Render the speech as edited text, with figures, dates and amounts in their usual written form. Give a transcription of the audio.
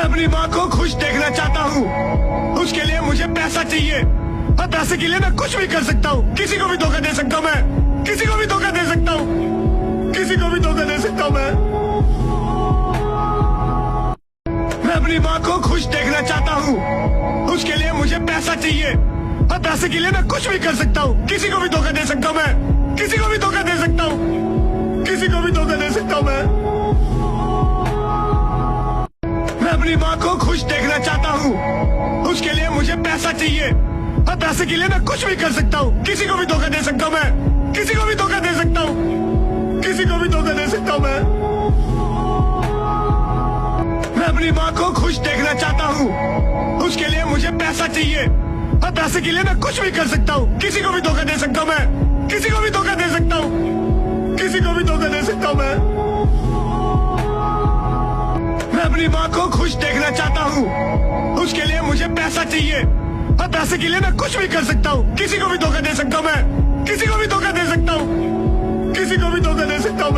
मैं अपनी माँ को खुश देखना चाहता हूँ, उसके लिए मुझे पैसा चाहिए और पैसे के लिए मैं कुछ भी कर सकता हूँ। किसी को भी धोखा दे सकता हूँ, मैं किसी को भी धोखा दे सकता हूँ, किसी को भी धोखा दे सकता हूँ। मैं अपनी माँ को खुश देखना चाहता हूँ, उसके लिए मुझे पैसा चाहिए और पैसे के लिए मैं कुछ भी कर सकता हूँ। किसी को भी धोखा दे सकता हूँ, मैं किसी को भी धोखा दे सकता हूँ, किसी को भी धोखा दे सकता हूँ। मैं अपनी माँ को खुश देखना चाहता हूँ, उसके लिए मुझे पैसा चाहिए और पैसे के लिए मैं कुछ भी कर सकता हूँ। किसी को भी धोखा दे सकता हूँ, मैं किसी को भी धोखा दे सकता हूँ, किसी को भी धोखा दे सकता हूँ। मैं अपनी माँ को खुश देखना चाहता हूँ, उसके लिए मुझे पैसा चाहिए और पैसे के लिए मैं कुछ भी कर सकता हूँ। किसी को भी धोखा दे सकता हूँ, मैं किसी को भी धोखा दे सकता हूँ, किसी को भी धोखा दे सकता हूँ। मैं अपनी माँ को खुश देखना चाहता हूँ, उसके लिए मुझे पैसा चाहिए और पैसे के लिए मैं कुछ भी कर सकता हूँ। किसी को भी धोखा दे सकता हूँ, मैं किसी को भी धोखा दे सकता हूँ, किसी को भी धोखा दे सकता हूँ।